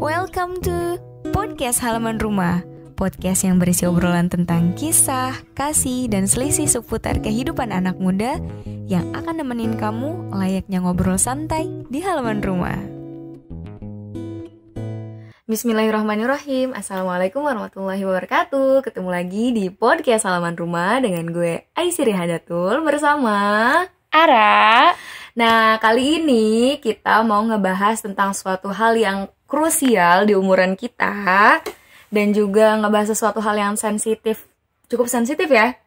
Welcome to Podcast Halaman Rumah. Podcast yang berisi obrolan tentang kisah, kasih, dan selisih seputar kehidupan anak muda yang akan nemenin kamu layaknya ngobrol santai di halaman rumah. Bismillahirrahmanirrahim. Assalamualaikum warahmatullahi wabarakatuh. Ketemu lagi di Podcast Halaman Rumah dengan gue Aisyri Hadatul bersama Ara. Nah, kali ini kita mau ngebahas tentang suatu hal yang krusial di umuran kita dan juga ngebahas sesuatu hal yang sensitif. Cukup sensitif ya?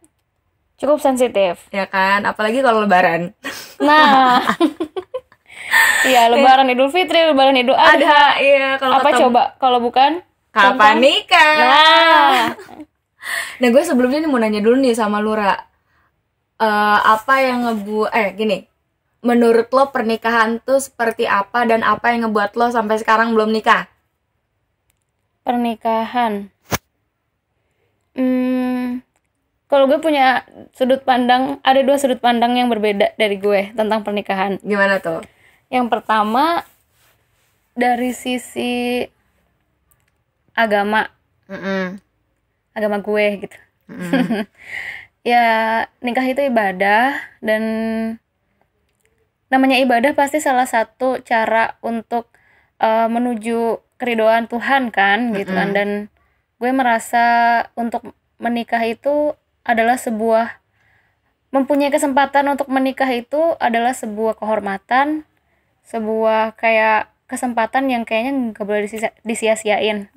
Cukup sensitif. Ya kan? Apalagi kalau lebaran. Nah. Iya, lebaran Idul Fitri, lebaran Idul Adha. Iya, kalau apa coba kalau bukan? Kapan nikah? Nah, gue sebelumnya nih mau nanya dulu nih sama Lura. Apa yang gini. Menurut lo pernikahan tuh seperti apa dan apa yang ngebuat lo sampai sekarang belum nikah? Pernikahan. Kalau gue punya sudut pandang, ada dua sudut pandang yang berbeda dari gue tentang pernikahan. Gimana tuh? Yang pertama dari sisi agama, agama gue gitu. Ya, nikah itu ibadah dan namanya ibadah pasti salah satu cara untuk menuju keridhaan Tuhan kan gitu kan. Dan gue merasa untuk menikah itu adalah mempunyai kesempatan untuk menikah itu adalah sebuah kehormatan, sebuah kayak kesempatan yang kayaknya gak boleh disia-siain.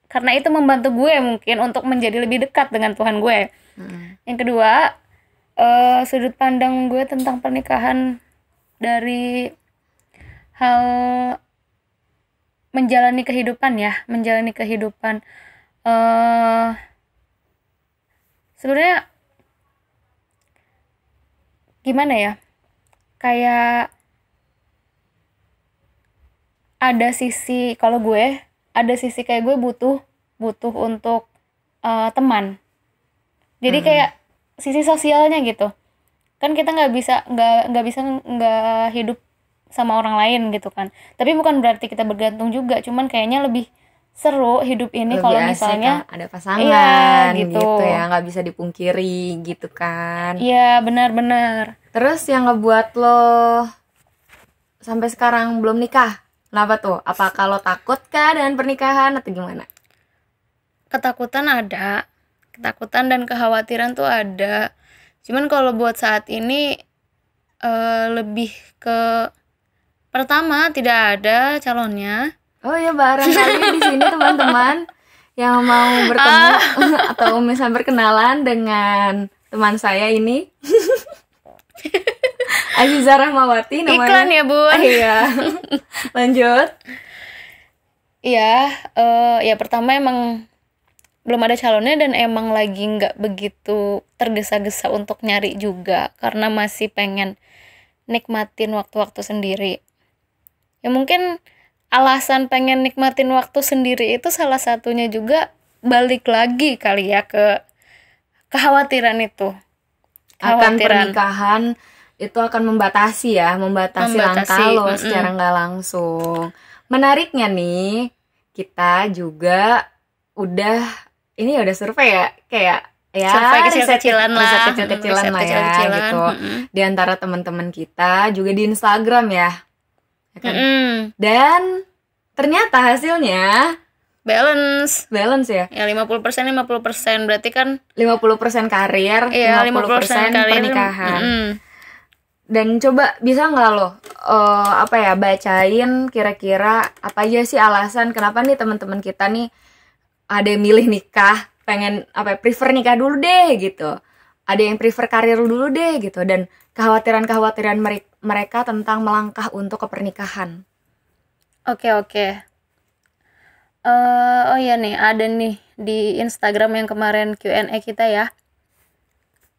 Karena itu membantu gue mungkin untuk menjadi lebih dekat dengan Tuhan gue. Yang kedua, sudut pandang gue tentang pernikahan dari hal menjalani kehidupan. Sebenarnya gimana ya? Kayak ada sisi, kalau gue ada sisi kayak gue butuh untuk teman. Jadi kayak sisi sosialnya gitu. Kan kita nggak bisa hidup sama orang lain gitu kan. Tapi bukan berarti kita bergantung juga. Cuman kayaknya lebih seru hidup ini kalau misalnya ada pasangan, gitu ya, nggak bisa dipungkiri gitu kan. Iya, benar-benar. Terus yang ngebuat lo sampai sekarang belum nikah, kenapa tuh? Apa kalau takut kah dengan pernikahan atau gimana? Ketakutan ada, ketakutan dan kekhawatiran tuh ada. Cuman kalau buat saat ini lebih ke pertama tidak ada calonnya. Oh ya, barangkali di sini teman-teman yang mau bertemu atau misalnya berkenalan dengan teman saya ini. Aziza Rahmawati namanya. Iklan ya, Bun. Iya. Lanjut. Iya, ya pertama emang belum ada calonnya dan emang lagi nggak begitu tergesa-gesa untuk nyari juga karena masih pengen nikmatin waktu-waktu sendiri. Ya mungkin alasan pengen nikmatin waktu sendiri itu salah satunya juga balik lagi kali ya ke kekhawatiran itu. Akan pernikahan itu akan membatasi langkah lo secara nggak langsung. Menariknya nih, kita juga udah survei ya, kayak ya survei kecil-kecilan lah ya gitu. Di antara teman-teman kita juga di Instagram ya kan? Dan ternyata hasilnya balance ya. Ya 50% berarti kan 50% karir, 50% pernikahan. Dan coba bisa nggak lo bacain kira-kira apa aja sih alasan kenapa nih teman-teman kita nih ada yang milih nikah, pengen prefer nikah dulu deh gitu. Ada yang prefer karir dulu deh gitu, dan kekhawatiran mereka tentang melangkah untuk ke pernikahan. Oke. Oh iya nih, ada nih di Instagram yang kemarin Q&A kita ya.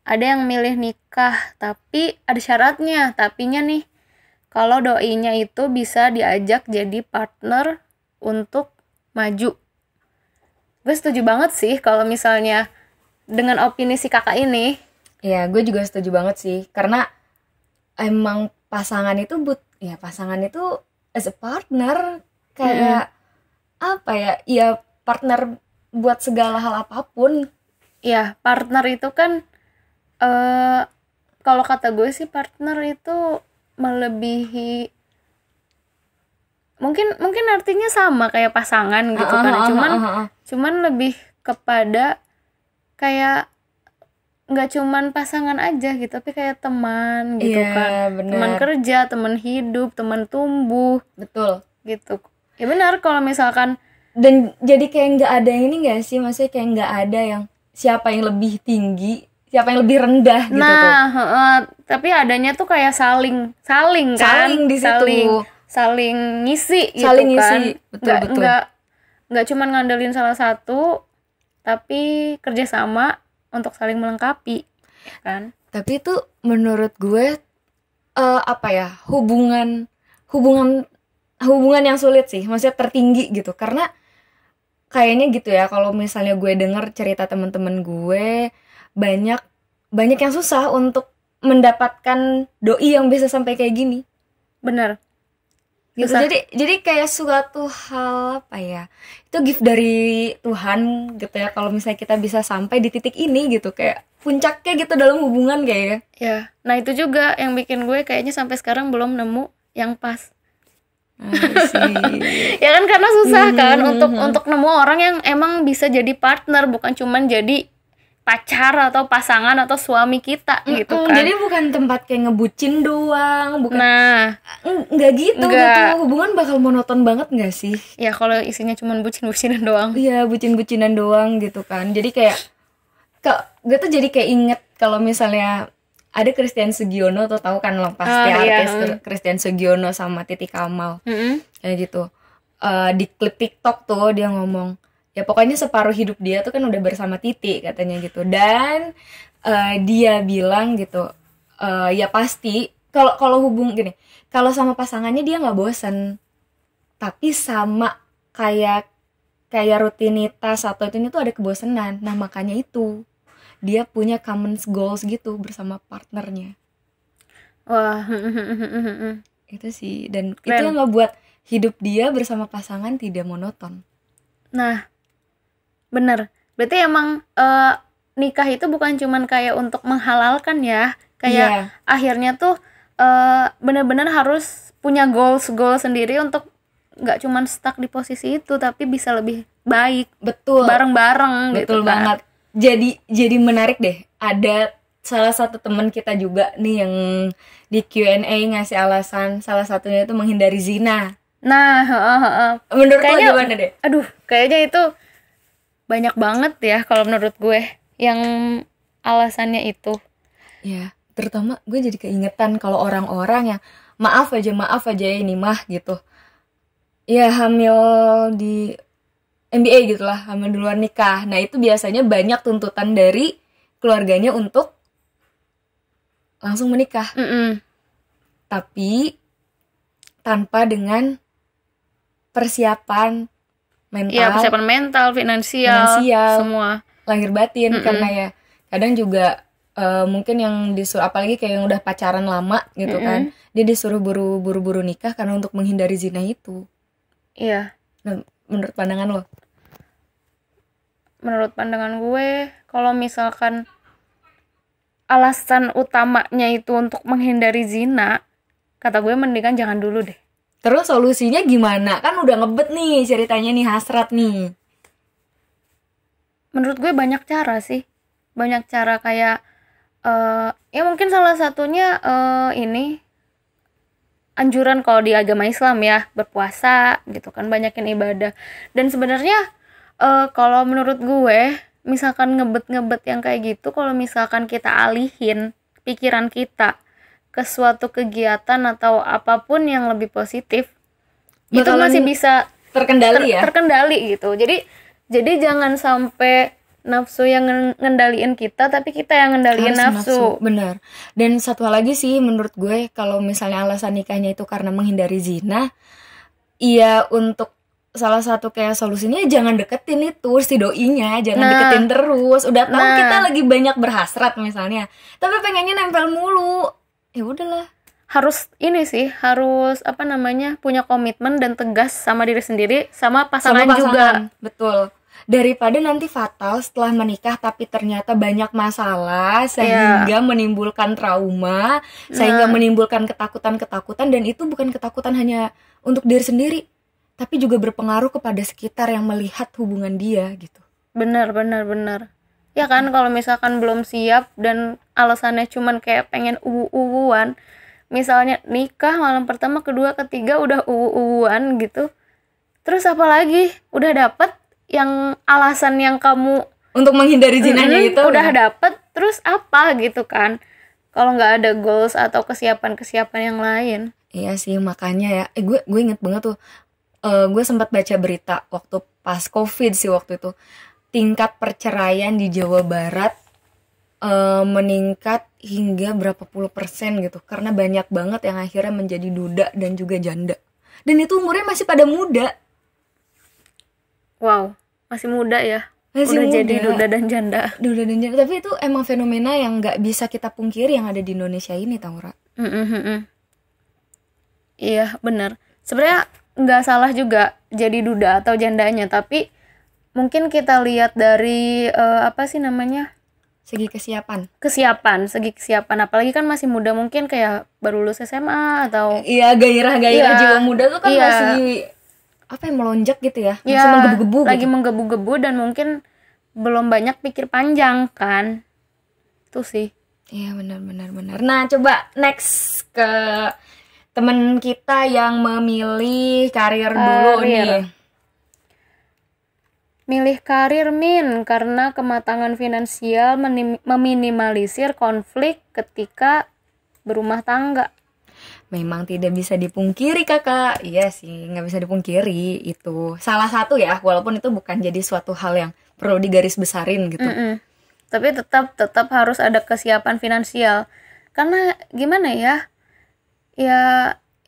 Ada yang milih nikah, tapi ada syaratnya. Tapinya nih, kalau doinya itu bisa diajak jadi partner untuk maju. Gue setuju banget sih kalau misalnya dengan opini si kakak ini. Iya, gue juga setuju banget sih. Karena emang pasangan itu as a partner. Kayak apa ya, ya partner buat segala hal apapun. Ya, partner itu kan kalau kata gue sih partner itu melebihi, mungkin artinya sama kayak pasangan gitu kan. Cuman lebih kepada kayak nggak cuman pasangan aja gitu, tapi kayak teman gitu kan. Bener. Teman kerja, teman hidup, teman tumbuh. Betul. Gitu. Ya benar, kalau misalkan dan jadi kayak nggak ada ini nggak sih, maksudnya kayak nggak ada yang siapa yang lebih tinggi, siapa yang lebih rendah gitu tuh. Tapi adanya tuh kayak saling kan, saling di situ, saling ngisi gitu saling kan. ngisi. Betul. Nggak cuman ngandelin salah satu, tapi kerjasama untuk saling melengkapi, kan. Tapi itu menurut gue apa ya, hubungan yang sulit sih, maksudnya tertinggi gitu, karena kayaknya gitu ya, kalau misalnya gue denger cerita teman-teman gue, banyak yang susah untuk mendapatkan doi yang bisa sampai kayak gini. Bener. Gitu. Jadi kayak suatu hal apa ya, itu gift dari Tuhan gitu ya, kalau misalnya kita bisa sampai di titik ini gitu, kayak puncaknya gitu dalam hubungan kayaknya. Ya, nah itu juga yang bikin gue kayaknya sampai sekarang belum nemu yang pas. Ya kan, karena susah kan untuk nemu orang yang emang bisa jadi partner, bukan cuman jadi pacar atau pasangan atau suami kita gitu kan. Jadi bukan tempat kayak ngebucin doang, bukan. Nah, nggak gitu. Hubungan bakal monoton banget nggak sih? Ya kalau isinya cuman bucin-bucinan doang. Iya, bucin-bucinan doang gitu kan. Jadi kayak gue tuh jadi kayak inget kalau misalnya ada Christian Sugiono, tuh tahu kan lo pasti artis Christian Sugiono sama Titi Kamal. Kayak gitu. Di klip TikTok tuh dia ngomong, ya pokoknya separuh hidup dia tuh kan udah bersama Titi katanya gitu. Dan dia bilang gitu, ya pasti kalau hubung gini, kalau sama pasangannya dia nggak bosan, tapi sama kayak rutinitas atau itu tuh ada kebosanan. Nah makanya itu dia punya common goals gitu bersama partnernya. Wah. Itu sih, dan keren. Itu yang ngebuat hidup dia bersama pasangan tidak monoton. Nah, bener. Berarti emang nikah itu bukan cuman kayak untuk menghalalkan ya, kayak akhirnya tuh benar-benar harus punya goals sendiri untuk nggak cuman stuck di posisi itu, tapi bisa lebih baik. Betul. Bareng-bareng. Betul gitu banget. Kan? Jadi menarik deh. Ada salah satu teman kita juga nih yang di Q&A ngasih alasan salah satunya itu menghindari zina. Nah, menurut lo gimana deh? Aduh, kayaknya itu banyak banget ya kalau menurut gue yang alasannya itu. Ya, terutama gue jadi keingetan kalau orang-orang yang maaf aja ini mah gitu. Ya hamil di MBA gitulah, hamil di luar nikah. Nah itu biasanya banyak tuntutan dari keluarganya untuk langsung menikah. Tapi tanpa dengan persiapan mental. Iya, persiapan mental, finansial, semua. Lahir batin. Karena ya kadang juga mungkin yang disuruh, apalagi kayak yang udah pacaran lama gitu kan, dia disuruh buru-buru nikah karena untuk menghindari zina itu. Iya. Nah, menurut pandangan lo? Menurut pandangan gue, kalau misalkan alasan utamanya itu untuk menghindari zina, kata gue mendingan jangan dulu deh. Terus solusinya gimana? Kan udah ngebet nih ceritanya nih, hasrat nih. Menurut gue banyak cara sih. Banyak cara kayak ya mungkin salah satunya ini anjuran kalau di agama Islam ya, berpuasa gitu kan, banyakin ibadah. Dan sebenarnya kalau menurut gue, misalkan ngebet yang kayak gitu, kalau misalkan kita alihin pikiran kita ke suatu kegiatan atau apapun yang lebih positif, itu masih bisa terkendali gitu. Jadi jangan sampai nafsu yang ngendaliin kita, tapi kita yang ngendaliin nafsu. Benar. Dan satu hal lagi sih menurut gue, kalau misalnya alasan nikahnya itu karena menghindari zina, iya, untuk salah satu kayak solusinya jangan deketin itu si doinya, jangan deketin terus. Udah tahu kita lagi banyak berhasrat misalnya, tapi pengennya nempel mulu, ya udahlah. harus ini sih, harus apa namanya, punya komitmen dan tegas sama diri sendiri, sama pasangan, Sama juga. betul. Daripada nanti fatal setelah menikah tapi ternyata banyak masalah sehingga menimbulkan trauma, sehingga menimbulkan ketakutan-ketakutan, dan itu bukan ketakutan hanya untuk diri sendiri, tapi juga berpengaruh kepada sekitar yang melihat hubungan dia gitu. Benar. Ya kan, kalau misalkan belum siap dan alasannya cuman kayak pengen uwu-uwuan, misalnya nikah malam pertama, kedua, ketiga udah uwu-uwuan gitu. Terus apa lagi? Udah dapet yang alasan yang kamu Untuk menghindari zinahnya itu udah dapet, terus apa gitu kan? Kalau nggak ada goals atau kesiapan yang lain. Iya sih, makanya ya. Gue inget banget tuh. Gue sempat baca berita waktu pas COVID sih waktu itu. Tingkat perceraian di Jawa Barat meningkat hingga berapa puluh persen gitu, karena banyak banget yang akhirnya menjadi duda dan juga janda, dan itu umurnya masih pada muda. Wow, masih muda ya, Masih udah muda. jadi duda dan janda. Tapi itu emang fenomena yang nggak bisa kita pungkiri yang ada di Indonesia ini, Taura. Iya benar, sebenarnya nggak salah juga jadi duda atau jandanya, tapi mungkin kita lihat dari apa sih namanya, Segi kesiapan, segi kesiapan, apalagi kan masih muda, mungkin kayak baru lulus SMA atau iya, gairah Iya, jiwa muda tuh kan iya. masih apa yang melonjak gitu ya, masih ya menggebu-gebu lagi gitu. menggebu-gebu dan mungkin belum banyak pikir panjang kan, itu sih. Iya, benar. Nah, coba next ke temen kita yang memilih karir dulu nih. Milih karir karena kematangan finansial meminimalisir konflik ketika berumah tangga. Memang tidak bisa dipungkiri, kakak. Iya sih, nggak bisa dipungkiri itu salah satu ya, walaupun itu bukan jadi suatu hal yang perlu digarisbesarin gitu. Tapi tetap harus ada kesiapan finansial, karena gimana ya,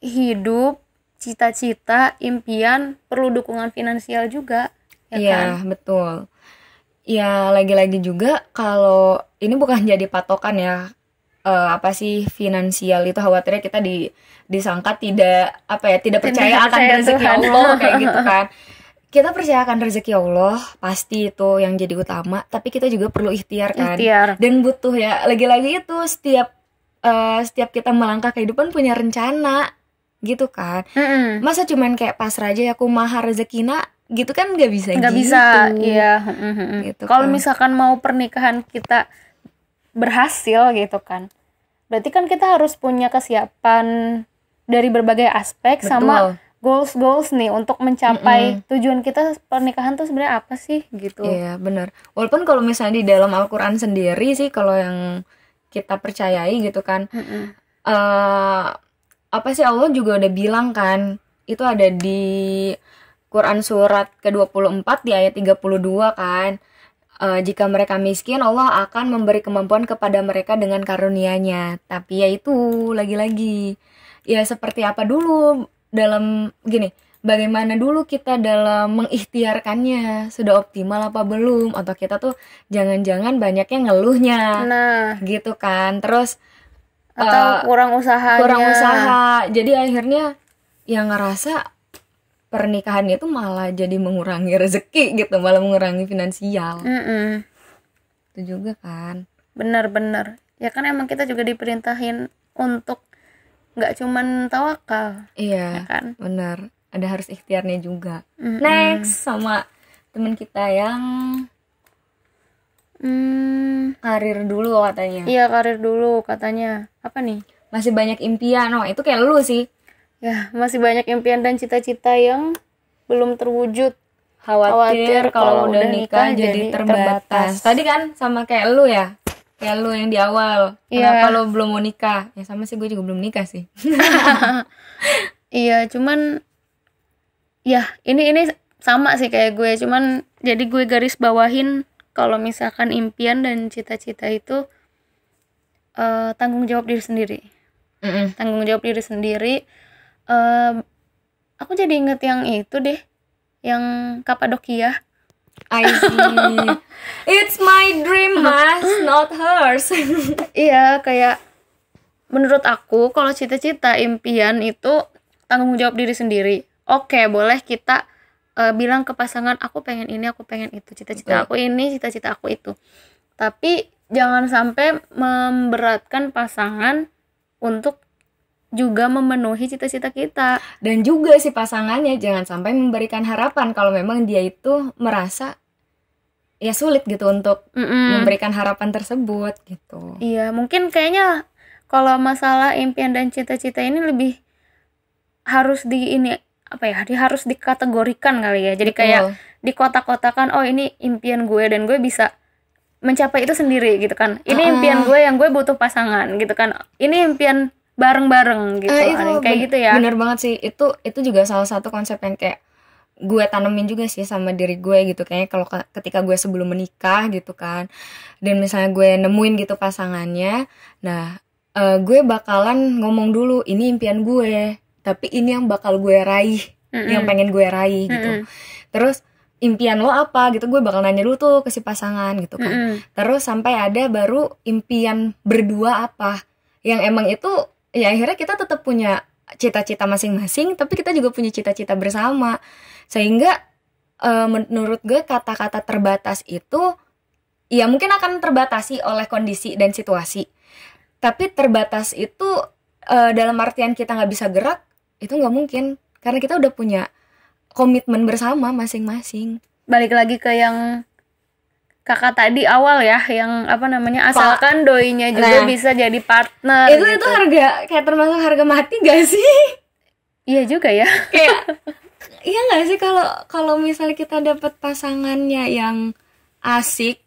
hidup, cita-cita, impian perlu dukungan finansial juga. Iya, betul. Ya, lagi-lagi juga kalau ini bukan jadi patokan ya, apa sih finansial itu, khawatirnya kita disangka tidak percaya akan rezeki Tuhan. Allah kayak gitu kan. Kita percaya akan rezeki Allah, pasti itu yang jadi utama, tapi kita juga perlu ikhtiar kan. Dan butuh ya, lagi-lagi itu setiap kita melangkah kehidupan punya rencana gitu kan. Masa cuman kayak pasrah aja ya kumaha rezekina gitu kan, nggak bisa iya. Gitu kalau kan. misalkan mau pernikahan kita berhasil gitu kan, berarti kan kita harus punya kesiapan dari berbagai aspek. Betul. Sama goals nih untuk mencapai tujuan kita pernikahan tuh sebenarnya apa sih gitu. Iya, benar. Walaupun kalau misalnya di dalam Al-Quran sendiri sih, kalau yang kita percayai gitu kan, apa sih, Allah juga udah bilang kan, itu ada di Quran surat ke-24 di ayat 32 kan, jika mereka miskin, Allah akan memberi kemampuan kepada mereka dengan karunia-Nya. Tapi ya itu, lagi-lagi ya seperti apa dulu dalam gini, bagaimana dulu kita dalam mengikhtiarkannya, sudah optimal apa belum, atau kita tuh jangan-jangan banyaknya ngeluhnya, gitu kan, terus atau kurang usaha, jadi akhirnya yang ngerasa pernikahan itu malah jadi mengurangi rezeki gitu, malah mengurangi finansial. Itu juga kan. Benar ya kan, emang kita juga diperintahin untuk nggak cuman tawakal. Iya, ya kan? Benar, ada harus ikhtiarnya juga. Next, sama teman kita yang karir dulu katanya. Iya, karir dulu katanya. Apa nih? Masih banyak impian. Oh, itu kayak lu sih. Ya, masih banyak impian dan cita-cita yang belum terwujud. Khawatir kalau udah nikah jadi terbatas. Tadi kan sama kayak lu ya, kayak lu yang di awal. Kenapa lu belum mau nikah? Ya sama sih, gue juga belum nikah sih. Iya, cuman ya ini sama sih kayak gue, cuman jadi gue garis bawahin kalau misalkan impian dan cita-cita itu tanggung jawab diri sendiri. Tanggung jawab diri sendiri. Aku jadi inget yang itu deh, yang Kapadokia. I see. It's my dream, mas, not hers. Iya, kayak menurut aku kalau cita-cita impian itu tanggung jawab diri sendiri. Oke, boleh kita bilang ke pasangan, aku pengen ini, aku pengen itu, cita-cita aku ini, cita-cita aku itu. Tapi jangan sampai memberatkan pasangan untuk juga memenuhi cita-cita kita. Dan juga si pasangannya jangan sampai memberikan harapan kalau memang dia itu merasa ya sulit gitu untuk memberikan harapan tersebut gitu. Iya, mungkin kayaknya kalau masalah impian dan cita-cita ini lebih harus harus dikategorikan kali ya. Jadi kayak di kotak-kotakan, oh ini impian gue dan gue bisa mencapai itu sendiri gitu kan. Ini impian gue yang gue butuh pasangan gitu kan. Ini impian bareng-bareng gitu. Kayak gitu ya. Bener banget sih. Itu juga salah satu konsep yang kayak gue tanemin juga sih sama diri gue gitu. Kayaknya kalau ketika gue sebelum menikah gitu kan, dan misalnya gue nemuin gitu pasangannya, nah gue bakalan ngomong dulu, ini impian gue, tapi ini yang bakal gue raih, yang pengen gue raih gitu. Terus impian lo apa gitu, gue bakal nanya dulu tuh ke si pasangan gitu kan. Terus sampai ada baru impian berdua apa yang emang itu ya akhirnya kita tetap punya cita-cita masing-masing, tapi kita juga punya cita-cita bersama. Sehingga menurut gue kata-kata terbatas itu ya mungkin akan terbatasi oleh kondisi dan situasi, tapi terbatas itu dalam artian kita nggak bisa gerak, itu nggak mungkin, karena kita udah punya komitmen bersama masing-masing. Balik lagi ke yang kakak tadi awal ya, yang asalkan doinya juga bisa jadi partner. Itu harga kayak termasuk harga mati gak sih? Iya juga ya. Kayak iya nggak sih kalau misalnya kita dapat pasangannya yang asik,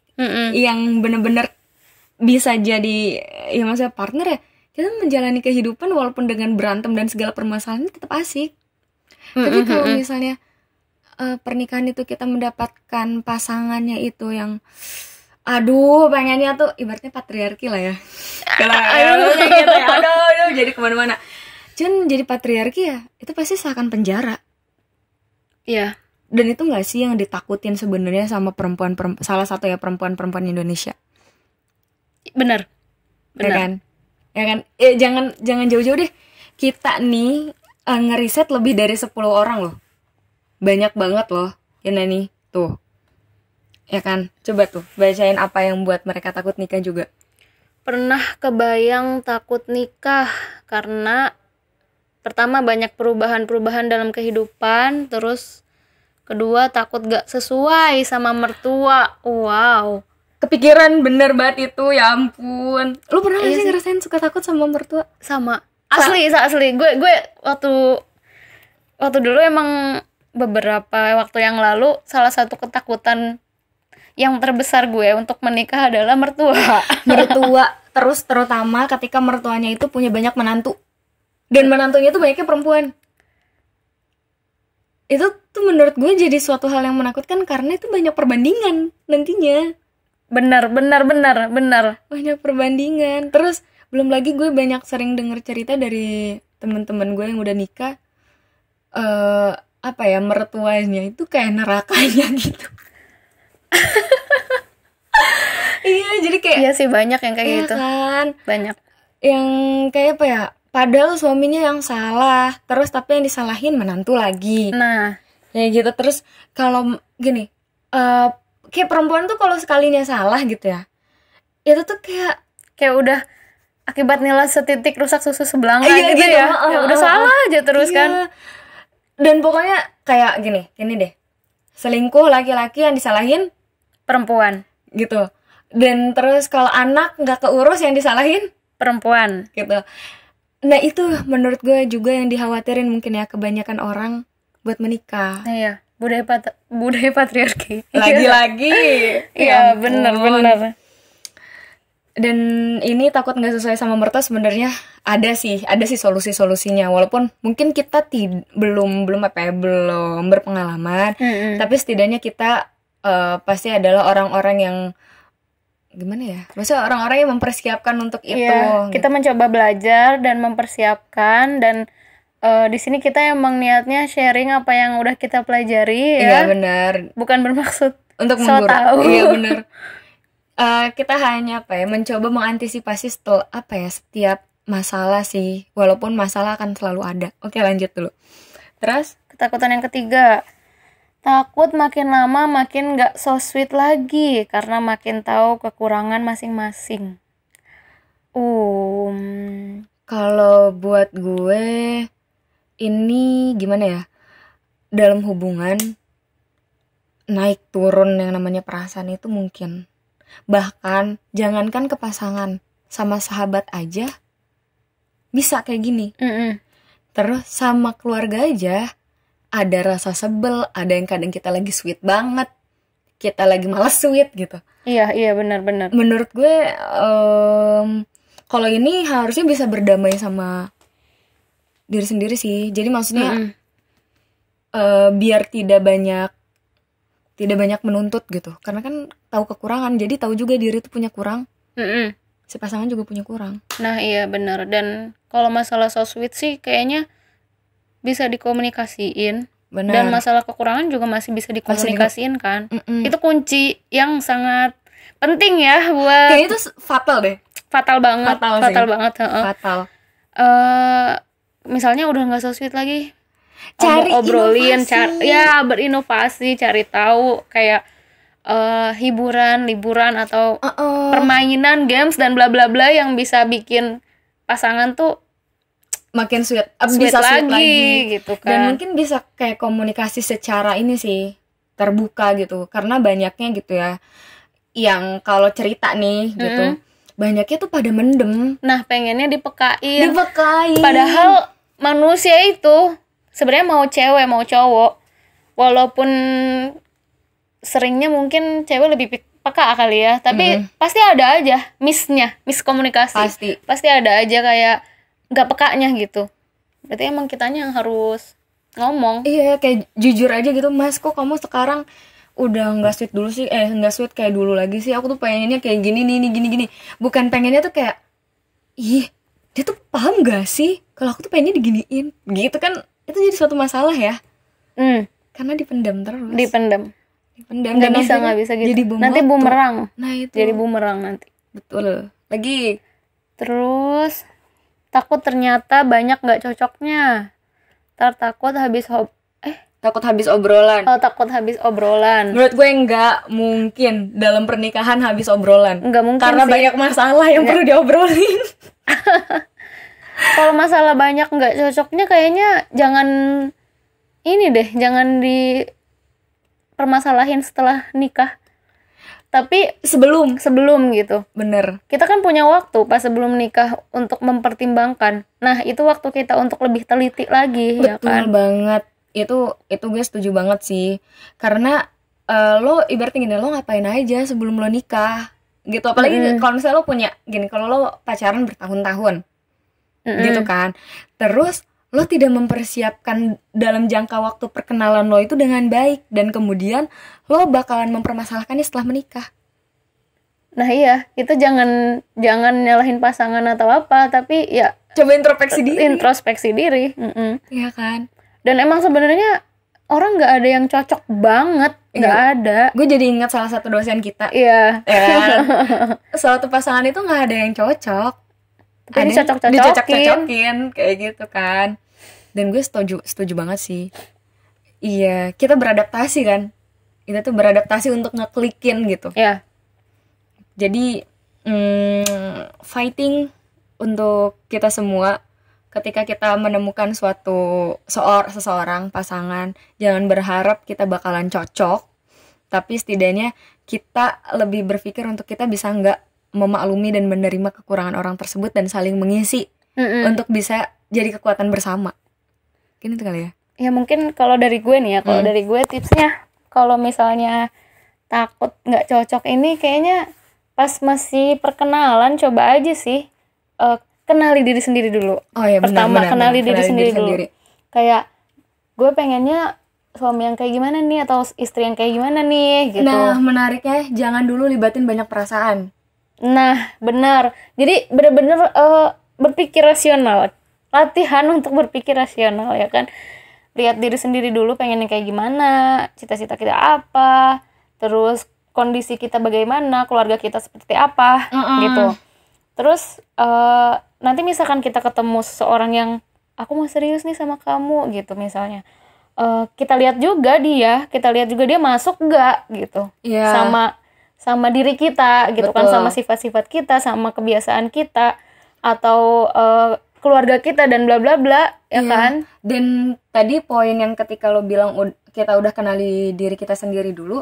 yang bener-bener bisa jadi ya maksudnya partner ya, kita menjalani kehidupan walaupun dengan berantem dan segala permasalahan tetap asik. Tapi kalau misalnya pernikahan itu kita mendapatkan pasangannya itu yang pengennya tuh ibaratnya patriarki lah ya. Aduh, jadi kemana-mana. Cuman jadi patriarki ya, itu pasti seakan penjara. Iya. Dan itu nggak sih yang ditakutin sebenarnya sama salah satu ya perempuan Indonesia. Bener. Ya kan? Jangan jauh-jauh deh. Kita nih ngeriset lebih dari 10 orang loh. Banyak banget loh. Ya nih, tuh. Ya kan? Coba tuh bacain apa yang buat mereka takut nikah juga. Pernah kebayang takut nikah karena pertama banyak perubahan-perubahan dalam kehidupan, terus kedua takut gak sesuai sama mertua. Wow. Kepikiran bener banget itu, ya ampun. Lu pernah gak sih ngerasain suka takut sama mertua? Sama. Asli. Gue waktu dulu emang beberapa waktu yang lalu salah satu ketakutan yang terbesar gue untuk menikah adalah mertua. Terus terutama ketika mertuanya itu punya banyak menantu. Dan menantunya tuh banyaknya perempuan. Itu tuh menurut gue jadi suatu hal yang menakutkan karena itu banyak perbandingan nantinya. Benar. Banyak perbandingan. Terus belum lagi gue banyak sering denger cerita dari teman-teman gue yang udah nikah. Mertuanya itu kayak nerakanya gitu. Iya, jadi kayak iya sih banyak yang kayak gitu. Kan? Banyak. Yang kayak apa ya? Padahal suaminya yang salah, terus tapi yang disalahin menantu lagi. Nah, kayak gitu. Terus kalau gini, kayak perempuan tuh kalau sekalinya salah gitu ya, itu tuh kayak udah akibat nilai setitik rusak susu sebelanga gitu ya. Udah salah aja terus kan. Dan pokoknya kayak gini deh. Selingkuh laki-laki yang disalahin perempuan gitu. Dan terus kalau anak nggak keurus yang disalahin perempuan gitu. Nah itu menurut gue juga yang dikhawatirin mungkin ya kebanyakan orang buat menikah. Iya, budaya patriarki. Lagi-lagi. Iya, bener. Dan ini takut nggak sesuai sama mertua sebenarnya ada sih solusinya, walaupun mungkin kita belum berpengalaman, tapi setidaknya kita pasti adalah orang-orang yang gimana ya, maksudnya orang-orang yang mempersiapkan untuk itu. Iya, kita mencoba belajar dan mempersiapkan, dan di sini kita emang niatnya sharing apa yang udah kita pelajari. Iya benar, bukan bermaksud untuk menggurui. Iya benar. Kita hanya mencoba mengantisipasi setiap masalah sih, walaupun masalah akan selalu ada. Oke, lanjut dulu. Terus Ketakutan yang ketiga, takut makin lama makin gak so sweet lagi karena makin tahu kekurangan masing-masing. Kalau buat gue ini gimana ya? Dalam hubungan naik turun yang namanya perasaan itu mungkin. Bahkan jangankan ke pasangan, sama sahabat aja bisa kayak gini. Terus sama keluarga aja ada rasa sebel, ada yang kadang kita lagi sweet banget, kita lagi malas sweet gitu. Iya benar-benar. Menurut gue kalau ini harusnya bisa berdamai sama diri sendiri sih. Jadi maksudnya biar tidak banyak menuntut gitu. Karena kan tahu kekurangan, jadi tahu juga diri tuh punya kurang. Si pasangan juga punya kurang. Nah iya benar. Dan kalau masalah so sweet sih kayaknya bisa dikomunikasiin. Benar. Dan masalah kekurangan juga masih bisa dikomunikasiin kan. Itu kunci yang sangat penting ya buat. Kayaknya itu fatal deh. Fatal banget. Fatal banget. Fatal. Misalnya udah nggak so sweet lagi, Cari obrolin, inovasi. berinovasi, cari tahu kayak hiburan, liburan atau permainan, games dan bla bla bla yang bisa bikin pasangan tuh makin sweet bisa sweet lagi gitu kan. Dan mungkin bisa kayak komunikasi secara ini sih terbuka gitu, karena banyaknya gitu ya yang kalau cerita nih gitu banyaknya tuh pada mendem. Nah pengennya dipekain. Dipekain. Padahal manusia itu sebenarnya mau cewek mau cowok, walaupun seringnya mungkin cewek lebih peka kali ya, tapi pasti ada aja miskomunikasi. Pasti ada aja kayak nggak pekanya gitu. Berarti emang kitanya yang harus ngomong. Iya, kayak jujur aja gitu, Mas, kok kamu sekarang udah nggak sweet dulu sih, nggak sweet kayak dulu lagi sih. Aku tuh pengennya kayak gini nih, gini. Bukan pengennya tuh kayak, ih, dia tuh paham gak sih kalau aku tuh pengennya diginiin, gitu kan? Itu jadi suatu masalah ya. Karena dipendam terus. Dipendam. Nggak bisa gitu. Jadi nanti bumerang. Nah itu. Jadi bumerang nanti. Betul. Lagi. Terus takut ternyata banyak nggak cocoknya. Takut habis obrolan. Takut habis obrolan. Menurut gue nggak mungkin dalam pernikahan habis obrolan. Nggak mungkin karena sih. Banyak masalah yang perlu diobrolin. Kalau masalah banyak nggak cocoknya kayaknya jangan dipermasalahin setelah nikah. Tapi sebelum gitu. Bener. Kita kan punya waktu pas sebelum nikah untuk mempertimbangkan. Nah, itu waktu kita untuk lebih teliti lagi. Betul ya kan? banget. Itu gue setuju banget sih. Karena lo ibaratnya gini, lo ngapain aja sebelum lo nikah gitu. Apalagi kalau misalnya lo punya gini, kalau lo pacaran bertahun-tahun gitu kan, terus lo tidak mempersiapkan dalam jangka waktu perkenalan lo itu dengan baik, dan kemudian lo bakalan mempermasalahkannya setelah menikah. Nah iya, itu jangan nyalahin pasangan atau apa, tapi ya coba introspeksi diri. Iya kan. Dan emang sebenarnya orang nggak ada yang cocok banget, nggak ada. Gue jadi ingat salah satu dosen kita. Iya. Kan? Suatu pasangan itu nggak ada yang cocok. Tapi dicocok-cocokin kayak gitu kan. Dan gue setuju banget sih. Iya, kita beradaptasi kan. Kita tuh beradaptasi untuk ngeklikin gitu. Iya. Jadi fighting untuk kita semua ketika kita menemukan seseorang pasangan, jangan berharap kita bakalan cocok, tapi setidaknya kita lebih berpikir untuk kita bisa nggak memaklumi dan menerima kekurangan orang tersebut dan saling mengisi untuk bisa jadi kekuatan bersama. Gini tuh kali ya. Ya mungkin kalau dari gue nih ya, kalau dari gue tipsnya, kalau misalnya takut nggak cocok ini kayaknya pas masih perkenalan coba aja sih kenali diri sendiri dulu. Oh iya, pertama kenali diri sendiri dulu. Sendiri. Kayak gue pengennya suami yang kayak gimana nih atau istri yang kayak gimana nih gitu. Nah menariknya jangan dulu libatin banyak perasaan. Nah benar, jadi bener-bener berpikir rasional, latihan untuk berpikir rasional ya kan. Lihat diri sendiri dulu pengennya kayak gimana, cita-cita kita apa, terus kondisi kita bagaimana, keluarga kita seperti apa gitu. Terus nanti misalkan kita ketemu seseorang yang aku mau serius nih sama kamu gitu misalnya, kita lihat juga dia masuk nggak gitu Iya. sama diri kita gitu kan, Betul. sama sifat-sifat kita, sama kebiasaan kita atau keluarga kita dan bla bla bla ya Iya. kan. Dan tadi poin yang ketika lo bilang kita udah kenali diri kita sendiri dulu,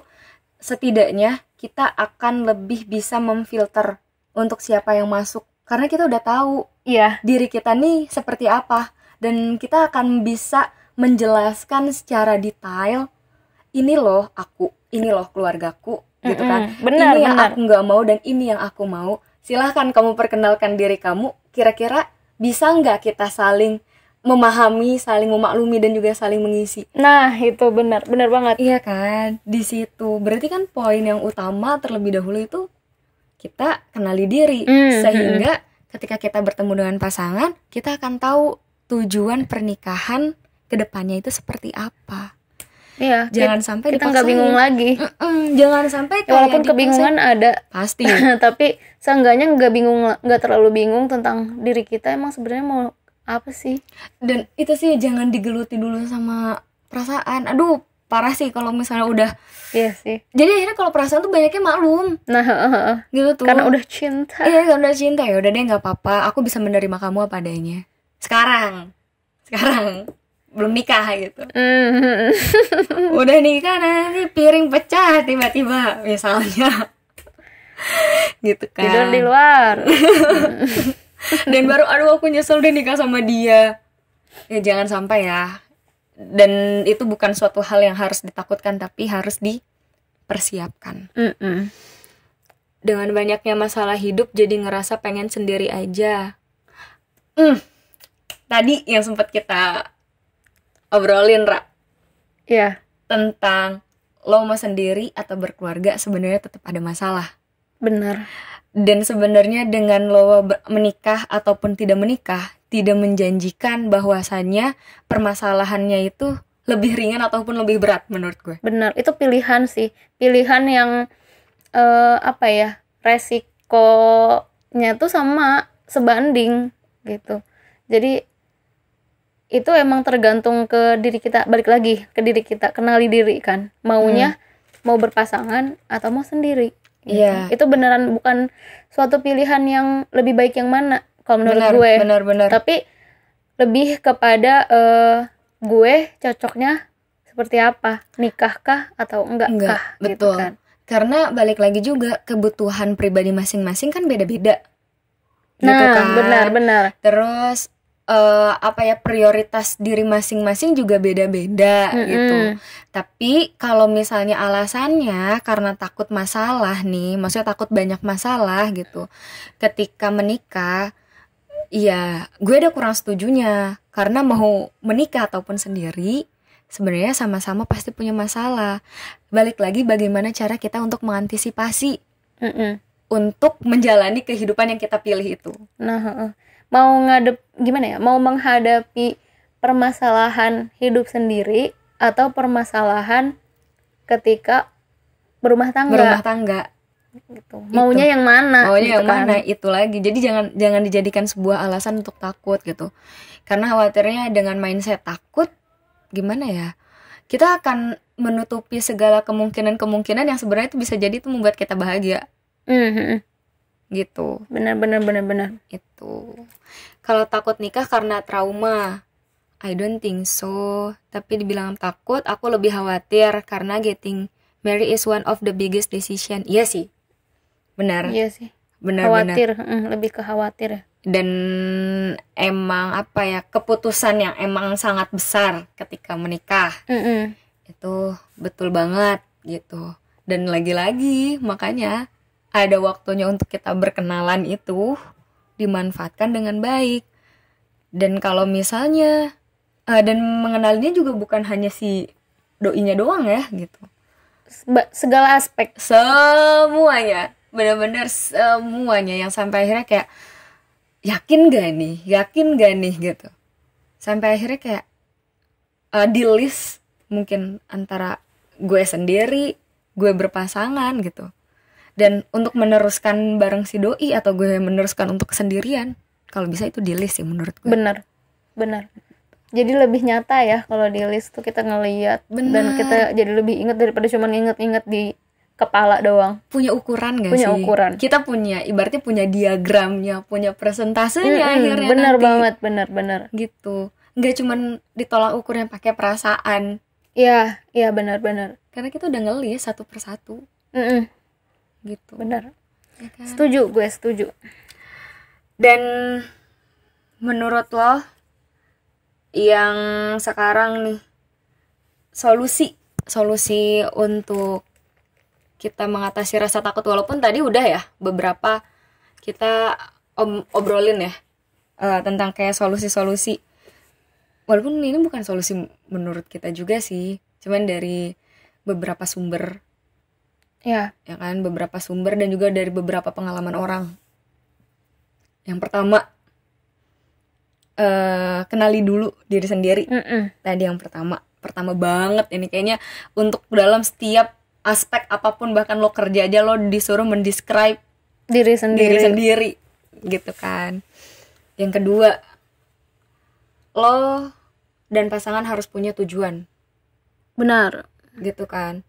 setidaknya kita akan lebih bisa memfilter untuk siapa yang masuk, karena kita udah tahu Iya, diri kita nih seperti apa, dan kita akan bisa menjelaskan secara detail, ini loh aku, ini loh keluargaku gitu kan. benar Ini yang benar. aku nggak mau dan ini yang aku mau. Silahkan kamu perkenalkan diri kamu, kira-kira bisa nggak kita saling memahami, saling memaklumi, dan juga saling mengisi. Nah itu benar banget. Iya kan, di situ berarti kan poin yang utama terlebih dahulu itu kita kenali diri, sehingga ketika kita bertemu dengan pasangan, kita akan tahu tujuan pernikahan kedepannya itu seperti apa. Iya, Jangan sampai kita nggak dipaksain. bingung lagi. Jangan sampai Ya, kayak walaupun dipaksain. kebingungan ada, Pasti. tapi seenggaknya nggak terlalu bingung tentang diri kita emang sebenarnya mau apa sih. Dan itu sih jangan digeluti dulu sama perasaan. Aduh, parah sih kalau misalnya udah. Iya sih. Jadi akhirnya kalau perasaan tuh banyaknya maklum. Nah, Gitu tuh. karena udah cinta. Iya, karena udah cinta, ya udah deh, nggak apa-apa. Aku bisa menerima kamu apa adanya. Sekarang belum nikah gitu. Udah nikah nanti piring pecah tiba-tiba misalnya. Gitu kan. Tidur di luar. Dan baru aduh aku nyesel deh nikah sama dia. Ya jangan sampai ya. Dan itu bukan suatu hal yang harus ditakutkan, tapi harus dipersiapkan. Dengan banyaknya masalah hidup jadi ngerasa pengen sendiri aja. Tadi yang sempat kita obrolin, Ra, Iya, tentang lo mau sendiri atau berkeluarga, sebenarnya tetap ada masalah. benar. Dan sebenarnya dengan lo menikah ataupun tidak menikah, tidak menjanjikan bahwasannya permasalahannya itu lebih ringan ataupun lebih berat menurut gue. Benar, itu pilihan sih. Pilihan yang apa ya? Resikonya tuh sama sebanding gitu. Jadi itu emang tergantung ke diri kita, balik lagi ke diri kita, kenali diri kan. Maunya mau berpasangan atau mau sendiri. Gitu. Iya. Itu beneran bukan suatu pilihan yang lebih baik yang mana kalau menurut gue. Benar. Tapi lebih kepada gue cocoknya seperti apa, nikah kah atau enggak kah, betul. gitu kan. Karena balik lagi juga kebutuhan pribadi masing-masing kan beda-beda. Nah, Gitu kan. benar. Terus prioritas diri masing-masing juga beda-beda gitu. Tapi kalau misalnya alasannya karena takut masalah nih, maksudnya takut banyak masalah gitu, ketika menikah, ya gue ada kurang setujunya. Karena mau menikah ataupun sendiri, sebenarnya sama-sama pasti punya masalah. Balik lagi bagaimana cara kita untuk mengantisipasi untuk menjalani kehidupan yang kita pilih itu. Nah, mau menghadapi permasalahan hidup sendiri atau permasalahan ketika berumah tangga gitu. Maunya yang mana? Maunya gitu yang mana itu lagi. Jadi jangan dijadikan sebuah alasan untuk takut gitu. Karena khawatirnya dengan mindset takut, gimana ya? Kita akan menutupi segala kemungkinan yang sebenarnya itu bisa jadi itu membuat kita bahagia. Gitu. Benar. Itu. Kalau takut nikah karena trauma, I don't think so. Tapi dibilang takut, aku lebih khawatir karena getting married is one of the biggest decision. Iya sih. Benar. Iya sih. Benar. Khawatir, lebih ke khawatir ya. Dan emang keputusan yang emang sangat besar ketika menikah. Itu betul banget gitu. Dan lagi-lagi makanya ada waktunya untuk kita berkenalan itu dimanfaatkan dengan baik. Dan kalau misalnya dan mengenalinya juga bukan hanya si doinya doang ya gitu. Segala aspek, Semuanya, benar-benar semuanya, yang sampai akhirnya kayak yakin gak nih gitu. Sampai akhirnya kayak di list mungkin antara gue sendiri, gue berpasangan gitu. Dan untuk meneruskan bareng si doi atau gue meneruskan untuk sendirian, kalau bisa itu di list sih menurut gue. Bener jadi lebih nyata ya kalau di list tuh kita ngeliat dan kita jadi lebih inget daripada cuma inget-inget di kepala doang. Punya ukuran gak Punya sih? ukuran. Kita punya, ibaratnya punya diagramnya, punya presentasenya akhirnya bener nanti. banget, bener Gitu. Nggak cuman ditolak ukurnya pakai perasaan. Iya benar. Karena kita udah ngelis satu persatu. Gitu. Bener. Ya kan? Gue setuju. Dan menurut lo yang sekarang nih solusi untuk kita mengatasi rasa takut, walaupun tadi udah ya beberapa kita obrolin ya tentang kayak solusi-solusi, walaupun ini bukan solusi menurut kita juga sih, cuman dari beberapa sumber ya kan, beberapa sumber dan juga dari beberapa pengalaman orang. Yang pertama, kenali dulu diri sendiri. Tadi yang pertama banget ini kayaknya untuk dalam setiap aspek apapun, bahkan lo kerja aja lo disuruh mendescribe diri sendiri gitu kan. Yang kedua, lo dan pasangan harus punya tujuan. Benar. Gitu kan.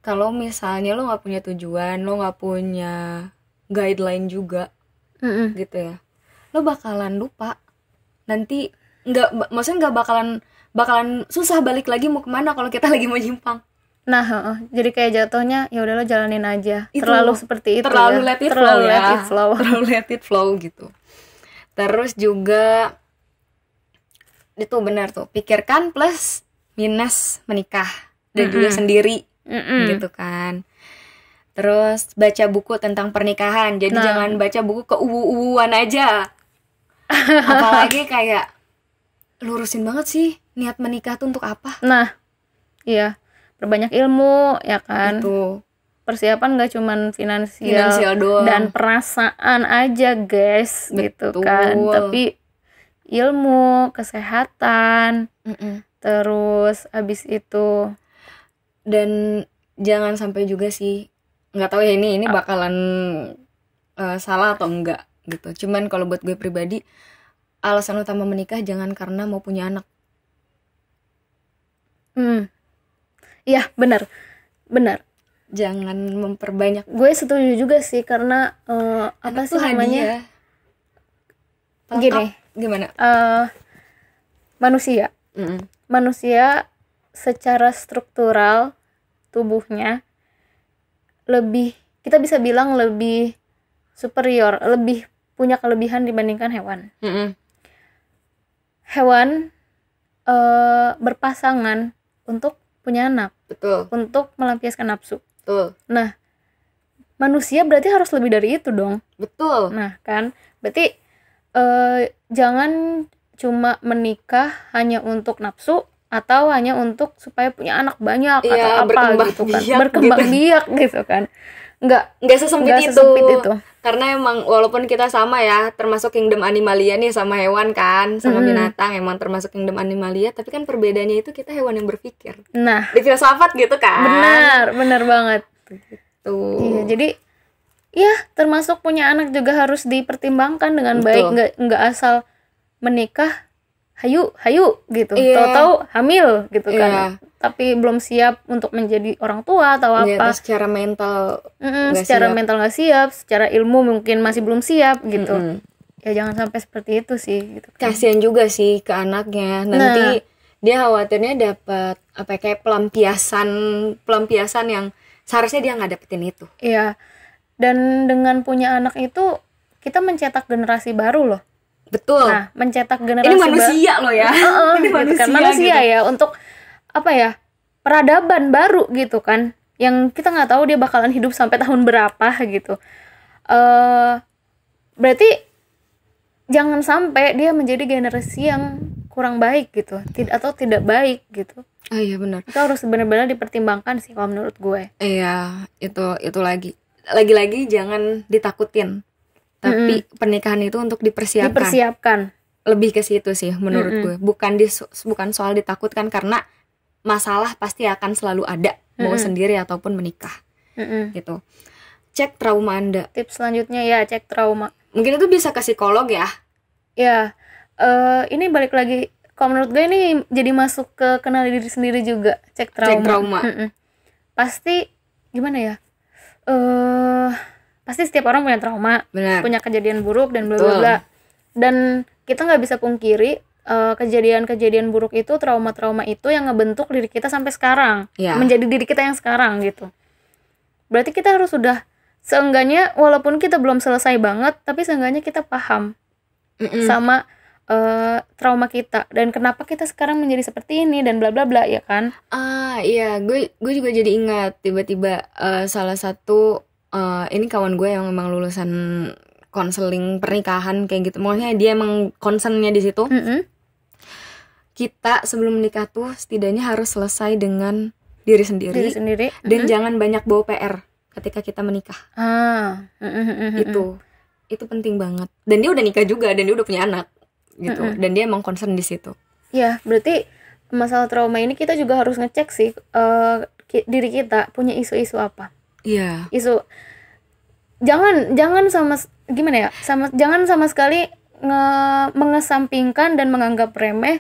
Kalau misalnya lo nggak punya tujuan, lo nggak punya guideline juga, gitu ya, lo bakalan lupa. Nanti maksudnya nggak bakalan susah balik lagi mau kemana kalau kita lagi mau nyimpang. Nah, jadi kayak jatuhnya ya udah lo jalanin aja. Terlalu seperti itu. Terlalu ya. let it flow gitu. Terus juga itu benar tuh, pikirkan plus minus menikah dan juga sendiri, gitu kan. Terus baca buku tentang pernikahan. Jadi jangan baca buku keuwu-uwuan aja. Apalagi kayak lurusin banget sih niat menikah tuh untuk apa. Nah, iya, perbanyak ilmu ya kan. Itu persiapan gak cuman finansial doang dan perasaan aja guys. Betul. Gitu kan, tapi ilmu, kesehatan, terus abis itu. Dan jangan sampai juga sih, nggak tahu ya ini bakalan salah atau enggak gitu, cuman kalau buat gue pribadi, alasan utama menikah jangan karena mau punya anak. Iya benar jangan memperbanyak. Gue setuju juga sih, karena apa sih namanya, gini, gimana, manusia secara struktural tubuhnya lebih, kita bisa bilang lebih superior, lebih punya kelebihan dibandingkan hewan. Hewan berpasangan untuk punya anak. Betul. Untuk melampiaskan nafsu. Betul. Nah, manusia berarti harus lebih dari itu dong. Betul. Nah kan, berarti jangan cuma menikah hanya untuk nafsu atau hanya untuk supaya punya anak banyak atau apa gitu kan, berkembang biak gitu kan. Nggak sesempit itu. Karena emang walaupun kita sama ya, termasuk kingdom animalia nih sama hewan kan, sama binatang, emang termasuk kingdom animalia, tapi kan perbedaannya itu kita hewan yang berpikir. Nah, di filsafat gitu kan. Benar banget. Gitu. Iya, jadi ya termasuk punya anak juga harus dipertimbangkan dengan baik, nggak asal menikah hayu gitu, tahu-tahu hamil gitu kan, tapi belum siap untuk menjadi orang tua atau apa. Atau secara mental mental nggak siap, secara ilmu mungkin masih belum siap gitu. Ya jangan sampai seperti itu sih gitu kan. Kasian juga sih ke anaknya, nanti dia khawatirnya dapat kayak pelampiasan yang seharusnya dia nggak dapetin itu. Iya, dan dengan punya anak itu kita mencetak generasi baru loh. Betul. Nah, mencetak generasi ini manusia loh ya. Ini manusia gitu. Ya, untuk apa ya, peradaban baru gitu kan, yang kita nggak tahu dia bakalan hidup sampai tahun berapa gitu. Berarti jangan sampai dia menjadi generasi yang kurang baik gitu, atau tidak baik gitu. Iya benar. Itu harus benar-benar dipertimbangkan sih kalau menurut gue. Iya, itu lagi jangan ditakutin. Tapi pernikahan itu untuk dipersiapkan. Lebih ke situ sih menurut gue. Bukan soal ditakutkan, karena masalah pasti akan selalu ada, mau sendiri ataupun menikah. Gitu. cek trauma Anda. Tips selanjutnya ya cek trauma. Mungkin itu bisa ke psikolog ya. Ya, ini balik lagi. Kalau menurut gue ini jadi masuk ke kenal diri sendiri juga, cek trauma. Cek trauma. Pasti gimana ya? Pasti setiap orang punya trauma, Benar. punya kejadian buruk dan bla bla bla. Dan kita nggak bisa pungkiri kejadian-kejadian buruk itu, trauma-trauma itu yang ngebentuk diri kita sampai sekarang, menjadi diri kita yang sekarang gitu. Berarti kita harus sudah seenggaknya, walaupun kita belum selesai banget, tapi seenggaknya kita paham sama trauma kita dan kenapa kita sekarang menjadi seperti ini dan bla bla bla, ya kan? Iya, gue juga jadi ingat tiba-tiba salah satu ini kawan gue yang memang lulusan konseling pernikahan kayak gitu. Maksudnya dia emang concernnya di situ. Kita sebelum menikah tuh setidaknya harus selesai dengan diri sendiri. Dan jangan banyak bawa PR ketika kita menikah. Itu penting banget. Dan dia udah nikah juga dan dia udah punya anak gitu. Dan dia emang concern di situ. Ya, berarti masalah trauma ini kita juga harus ngecek sih diri kita punya isu-isu apa. Iya. Isu jangan sama sekali mengesampingkan dan menganggap remeh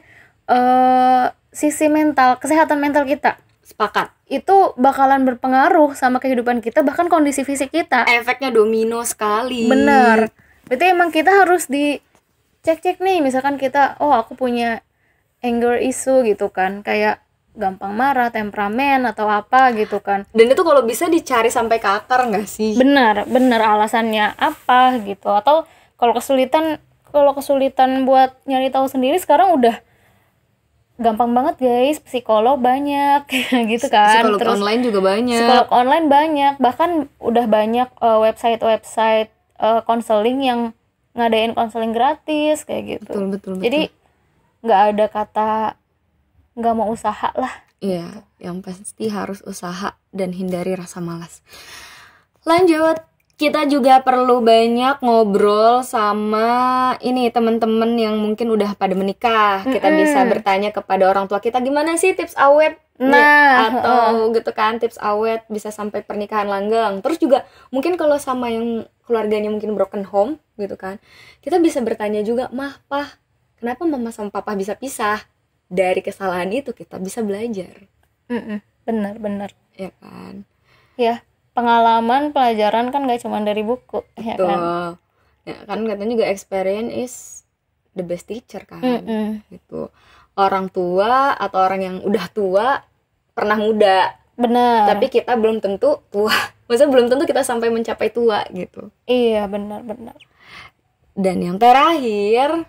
sisi mental, kesehatan mental kita. Sepakat. Itu bakalan berpengaruh sama kehidupan kita, bahkan kondisi fisik kita. Efeknya domino sekali. Bener. Berarti emang kita harus dicek-cek nih, misalkan kita, aku punya anger issue gitu kan, kayak gampang marah, temperamen atau apa gitu kan. Dan itu kalau bisa dicari sampai ke akar nggak sih? Benar alasannya apa gitu. Atau kalau kesulitan buat nyari tahu sendiri, sekarang udah gampang banget guys, psikolog banyak gitu kan. Psikolog online juga banyak. Psikolog online banyak, bahkan udah banyak website konseling yang ngadain konseling gratis kayak gitu. Betul. Jadi nggak ada kata nggak mau usaha lah. Iya, yang pasti harus usaha dan hindari rasa malas. Lanjut, kita juga perlu banyak ngobrol sama ini teman-teman yang mungkin udah pada menikah. Kita bisa bertanya kepada orang tua kita, gimana sih tips awet? Atau gitu kan, tips awet bisa sampai pernikahan langgeng. Terus juga mungkin kalau sama yang keluarganya mungkin broken home gitu kan, kita bisa bertanya juga, mah, pah, kenapa mama sama papa bisa pisah? Dari kesalahan itu kita bisa belajar. Benar ya kan? Ya, pengalaman, pelajaran kan gak cuma dari buku. Ya kan? Ya kan katanya juga experience is the best teacher kan. Gitu. Orang tua atau orang yang udah tua pernah muda. Benar. Tapi kita belum tentu tua. Maksudnya belum tentu kita sampai mencapai tua gitu. Iya, benar. Dan yang terakhir,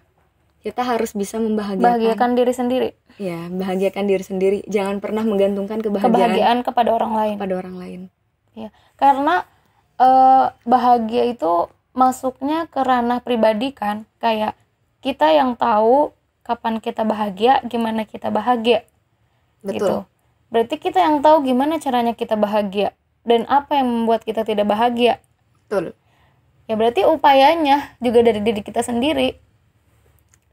kita harus bisa bahagiakan diri sendiri. Ya, bahagiakan diri sendiri. Jangan pernah menggantungkan kebahagiaan kepada orang lain. Ya, karena bahagia itu masuknya ke ranah pribadi kan. Kayak kita yang tahu kapan kita bahagia, gimana kita bahagia. Betul. Gitu. Berarti kita yang tahu gimana caranya kita bahagia dan apa yang membuat kita tidak bahagia. Betul. Ya berarti upayanya juga dari diri kita sendiri.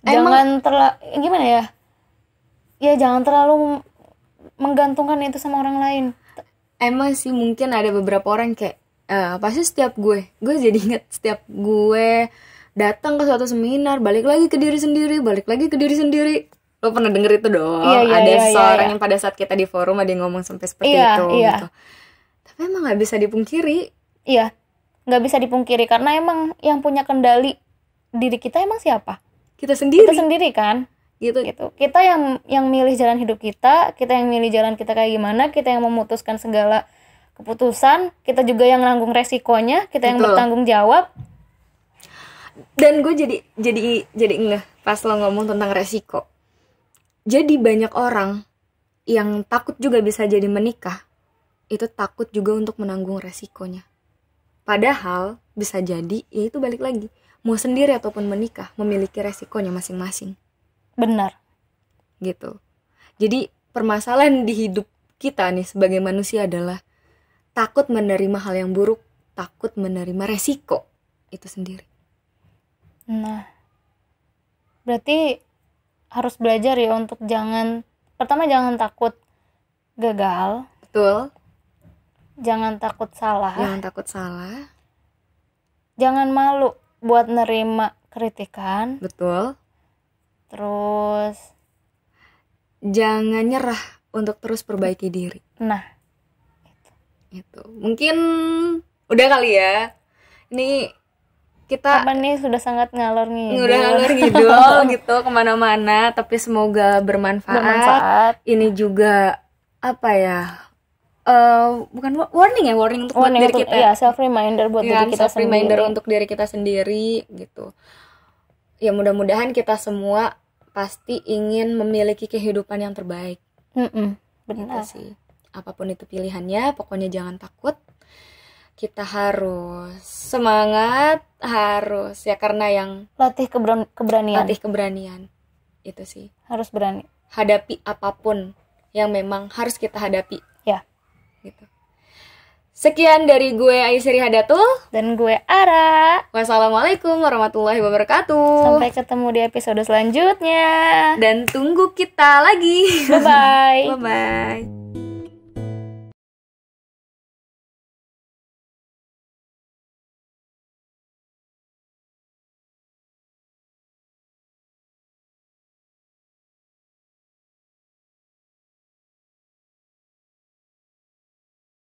Jangan gimana ya? Ya jangan terlalu menggantungkan itu sama orang lain. Emang sih mungkin ada beberapa orang kayak pasti setiap gue jadi inget setiap gue datang ke suatu seminar, balik lagi ke diri sendiri. Lo pernah denger itu dong? Ada seorang yang pada saat kita di forum ada yang ngomong sampai seperti itu gitu. Tapi emang nggak bisa dipungkiri. Iya, nggak bisa dipungkiri karena emang yang punya kendali diri kita emang siapa? Kita sendiri kan. Gitu. Kita yang milih jalan hidup kita yang milih jalan kita kayak gimana, kita yang memutuskan segala keputusan, kita juga yang nanggung resikonya, kita yang bertanggung jawab. Dan gue jadi ngeh pas lo ngomong tentang resiko. Jadi banyak orang yang takut juga bisa jadi menikah, itu takut juga untuk menanggung resikonya. Padahal bisa jadi, ya itu balik lagi, mau sendiri ataupun menikah memiliki resikonya masing-masing. Benar. Gitu. Jadi permasalahan di hidup kita nih sebagai manusia adalah takut menerima hal yang buruk, takut menerima resiko itu sendiri. Nah, berarti harus belajar ya untuk jangan takut gagal. Betul. Jangan takut salah. Jangan takut salah. Jangan malu buat nerima kritikan. Betul. Terus jangan nyerah untuk terus perbaiki diri. nah, Itu mungkin udah kali ya. Ini kita apa nih sudah sangat ngalor udah ngalor ngidul gitu kemana-mana, tapi semoga bermanfaat. Ini juga apa ya? Bukan warning untuk buat diri kita. Iya, self reminder buat Ya, diri kita self reminder sendiri. untuk diri kita sendiri gitu. Ya mudah-mudahan kita semua pasti ingin memiliki kehidupan yang terbaik. Benar. Gitu sih. Apapun itu pilihannya, pokoknya jangan takut. Kita harus semangat, harus ya, karena yang Latih keberanian. latih keberanian. Itu sih. Harus berani. Hadapi apapun yang memang harus kita hadapi. Ya. Gitu. Sekian dari gue Aisyri Hadatul. Dan gue Ara. Wassalamualaikum warahmatullahi wabarakatuh. Sampai ketemu di episode selanjutnya. Dan tunggu kita lagi. Bye bye. Bye bye.